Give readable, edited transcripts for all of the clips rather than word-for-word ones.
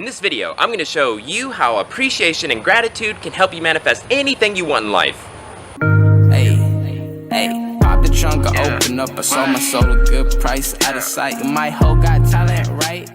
In this video, I'm going to show you how appreciation and gratitude can help you manifest anything you want in life. Hey, pop the trunk, I open up, I sold my soul a good price, out of sight. My hoe got talent, right?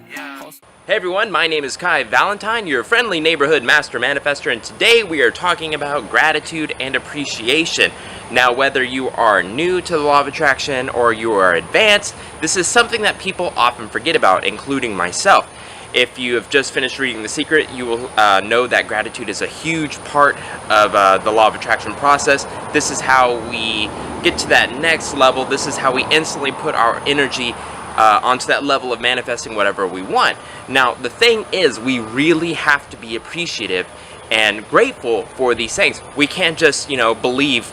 Hey everyone, my name is Kai Valentine, your friendly neighborhood master manifester, and today we are talking about gratitude and appreciation. Now, whether you are new to the law of attraction or you are advanced, this is something that people often forget about, including myself. If you have just finished reading The Secret, you will know that gratitude is a huge part of the law of attraction process. This is how we get to that next level. This is how we instantly put our energy onto that level of manifesting whatever we want. Now, the thing is, we really have to be appreciative and grateful for these things. We can't just, believe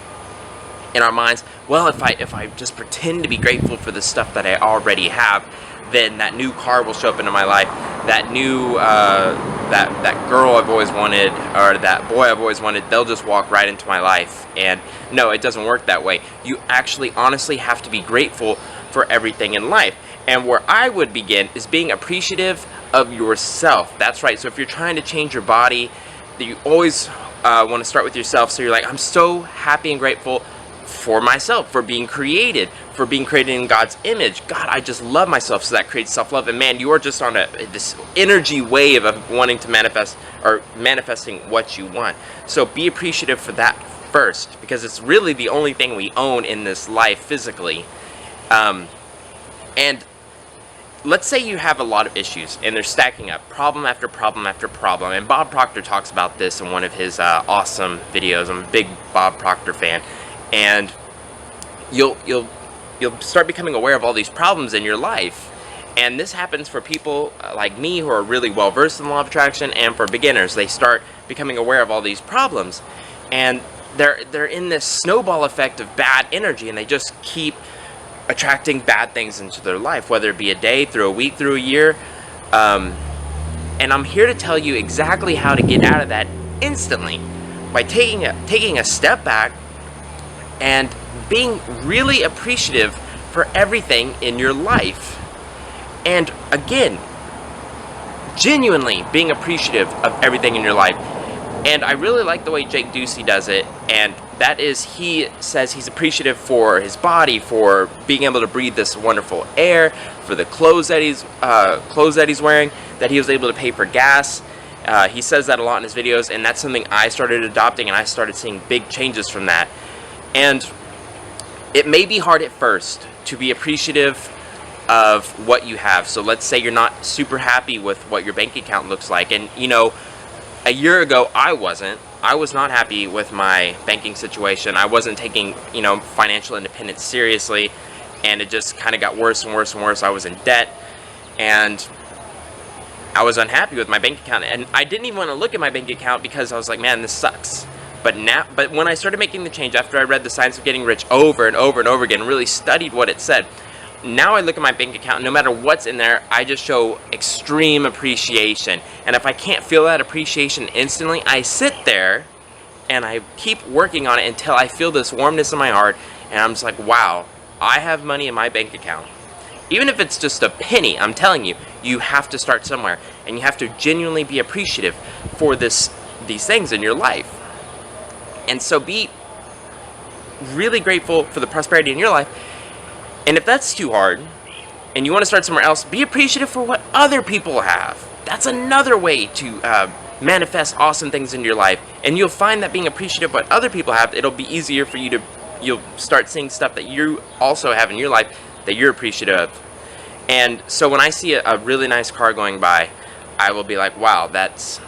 in our minds, well, if I just pretend to be grateful for the stuff that I already have, then that new car will show up into my life, that new, that girl I've always wanted, or that boy I've always wanted, they'll just walk right into my life. And no, it doesn't work that way. You actually honestly have to be grateful for everything in life. And where I would begin is being appreciative of yourself. That's right. So if you're trying to change your body, you always want to start with yourself. So you're like, I'm so happy and grateful for myself, for being created in God's image. God, I just love myself, so that creates self-love. And man, you are just on this energy wave of wanting to manifest, or manifesting what you want. So be appreciative for that first, because it's really the only thing we own in this life physically. And let's say you have a lot of issues and they're stacking up, problem after problem after problem. And Bob Proctor talks about this in one of his awesome videos. I'm a big Bob Proctor fan. And you'll start becoming aware of all these problems in your life. And this happens for people like me who are really well versed in the law of attraction, and for beginners. They start becoming aware of all these problems, and they're in this snowball effect of bad energy, and they just keep attracting bad things into their life, whether it be a day, through a week, through a year. And I'm here to tell you exactly how to get out of that instantly by taking a step back and being really appreciative for everything in your life. And again, genuinely being appreciative of everything in your life. And I really like the way Jake Ducey does it, and that is, he says he's appreciative for his body, for being able to breathe this wonderful air, for the clothes that he's wearing, that he was able to pay for gas. He says that a lot in his videos, and that's something I started adopting, and I started seeing big changes from that. And it may be hard at first to be appreciative of what you have. So let's say you're not super happy with what your bank account looks like. And, a year ago, I was not happy with my banking situation. I wasn't taking, financial independence seriously. And it just kind of got worse and worse and worse. I was in debt. And I was unhappy with my bank account. And I didn't even want to look at my bank account because I was like, man, this sucks. But when I started making the change, after I read The Science of Getting Rich over and over and over again, really studied what it said, now I look at my bank account, no matter what's in there, I just show extreme appreciation. And if I can't feel that appreciation instantly, I sit there and I keep working on it until I feel this warmness in my heart, and I'm just like, wow, I have money in my bank account. Even if it's just a penny, I'm telling you, you have to start somewhere, and you have to genuinely be appreciative for these things in your life. And so be really grateful for the prosperity in your life. And if that's too hard, and you want to start somewhere else, be appreciative for what other people have. That's another way to manifest awesome things in your life. And you'll find that being appreciative of what other people have, it'll be easier for you you'll start seeing stuff that you also have in your life that you're appreciative of. And so when I see a really nice car going by, I will be like, wow, that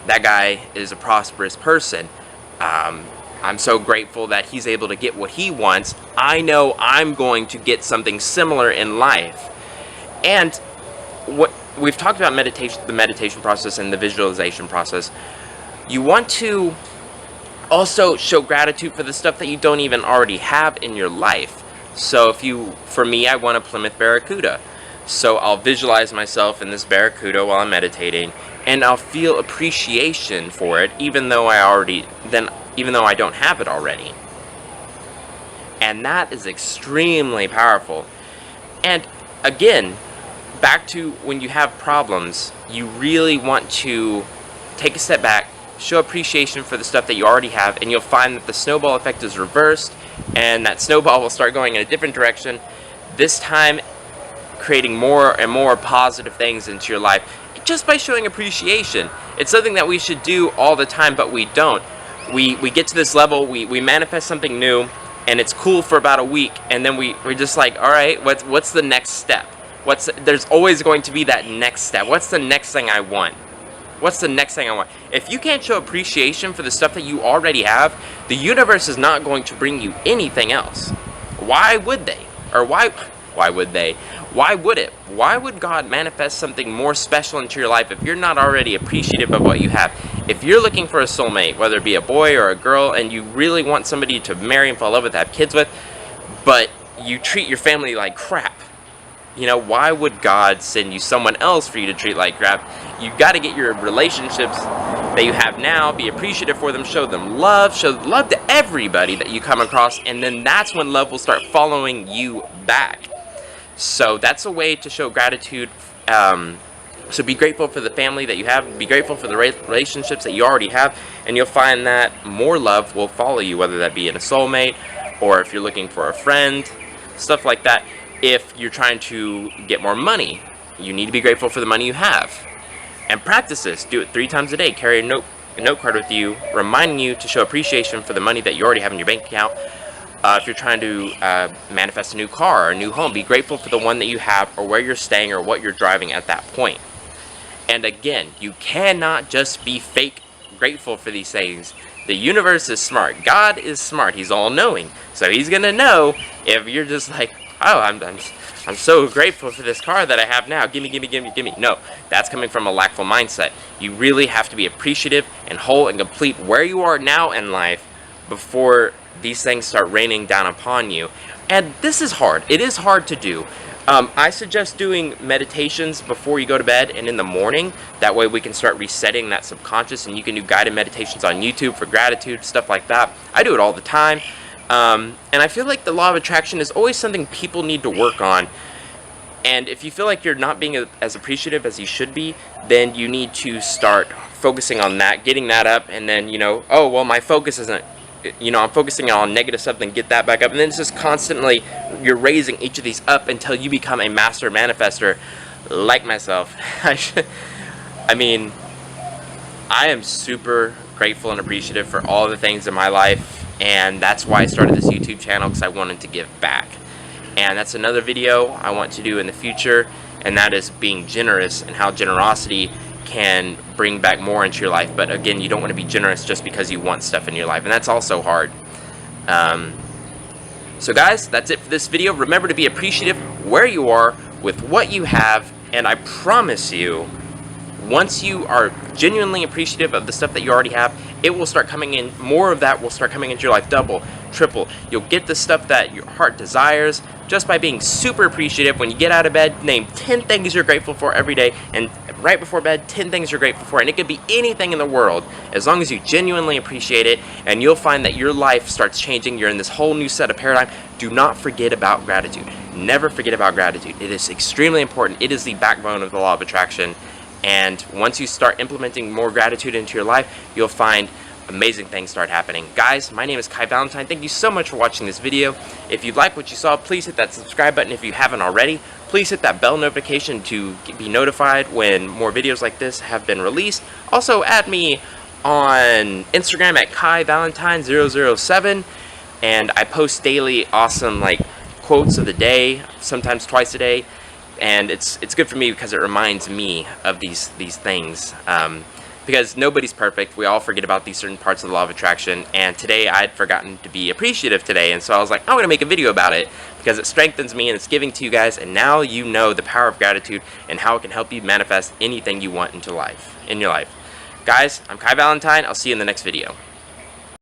guy is a prosperous person. I'm so grateful that he's able to get what he wants. I know I'm going to get something similar in life. And what we've talked about the meditation process and the visualization process. You want to also show gratitude for the stuff that you don't even already have in your life. So for me, I want a Plymouth Barracuda. So I'll visualize myself in this Barracuda while I'm meditating, and I'll feel appreciation for it, even though I don't have it already. And that is extremely powerful. And again, back to when you have problems, you really want to take a step back, show appreciation for the stuff that you already have, and you'll find that the snowball effect is reversed, and that snowball will start going in a different direction, this time creating more and more positive things into your life just by showing appreciation. It's something that we should do all the time, but we don't. We get to this level, we manifest something new, and it's cool for about a week, and then we're just like, all right, what's the next step? There's always going to be that next step. What's the next thing I want? What's the next thing I want? If you can't show appreciation for the stuff that you already have, the universe is not going to bring you anything else. Why would they? Or why would they? Why would it? Why would God manifest something more special into your life if you're not already appreciative of what you have? If you're looking for a soulmate, whether it be a boy or a girl, and you really want somebody to marry and fall in love with, have kids with, but you treat your family like crap, you know, why would God send you someone else for you to treat like crap? You got to get your relationships that you have now, be appreciative for them, show love to everybody that you come across, and then that's when love will start following you back. So that's a way to show gratitude. So be grateful for the family that you have, be grateful for the relationships that you already have, and you'll find that more love will follow you, whether that be in a soulmate, or if you're looking for a friend, stuff like that. If you're trying to get more money, you need to be grateful for the money you have. And practice this. Do it 3 times a day. Carry a note card with you, reminding you to show appreciation for the money that you already have in your bank account. If you're trying to manifest a new car or a new home, be grateful for the one that you have, or where you're staying, or what you're driving at that point. And again, you cannot just be fake grateful for these things. The universe is smart. God is smart. He's all-knowing. So he's going to know if you're just like, oh, I'm so grateful for this car that I have now. Gimme, gimme, gimme, gimme. No, that's coming from a lackful mindset. You really have to be appreciative and whole and complete where you are now in life before these things start raining down upon you. And this is hard. It is hard to do. I suggest doing meditations before you go to bed and in the morning. That way we can start resetting that subconscious, and you can do guided meditations on YouTube for gratitude, stuff like that. I do it all the time. And I feel like the law of attraction is always something people need to work on. And if you feel like you're not being as appreciative as you should be, then you need to start focusing on that, getting that up, and then, you know, oh, well, my focus isn't, you know, I'm focusing on negative stuff, then get that back up. And then it's just constantly, you're raising each of these up until you become a master manifester like myself. I mean, I am super grateful and appreciative for all the things in my life. And that's why I started this YouTube channel, because I wanted to give back. And that's another video I want to do in the future, and that is being generous and how generosity can bring back more into your life. But again, you don't want to be generous just because you want stuff in your life, and that's also hard. So guys, that's it for this video. Remember to be appreciative where you are with what you have, and I promise you, once you are genuinely appreciative of the stuff that you already have, it will start coming in. More of that will start coming into your life, double, triple. You'll get the stuff that your heart desires just by being super appreciative. When you get out of bed, name 10 things you're grateful for every day, and right before bed, 10 things you're grateful for. And it could be anything in the world, as long as you genuinely appreciate it, and you'll find that your life starts changing. You're in this whole new set of paradigm. Do not forget about gratitude. Never forget about gratitude. It is extremely important. It is the backbone of the law of attraction. And once you start implementing more gratitude into your life, you'll find amazing things start happening. Guys, my name is Kai Valentine. Thank you so much for watching this video. If you like what you saw, please hit that subscribe button if you haven't already. Please hit that bell notification to be notified when more videos like this have been released. Also, add me on Instagram at KaiValentine007, and I post daily awesome quotes of the day, sometimes twice a day. And it's good for me because it reminds me of these things. Because nobody's perfect. We all forget about these certain parts of the law of attraction. And today I had forgotten to be appreciative today. And so I was like, I'm going to make a video about it because it strengthens me and it's giving to you guys. And now you know the power of gratitude and how it can help you manifest anything you want in your life. Guys, I'm Kai Valentine. I'll see you in the next video.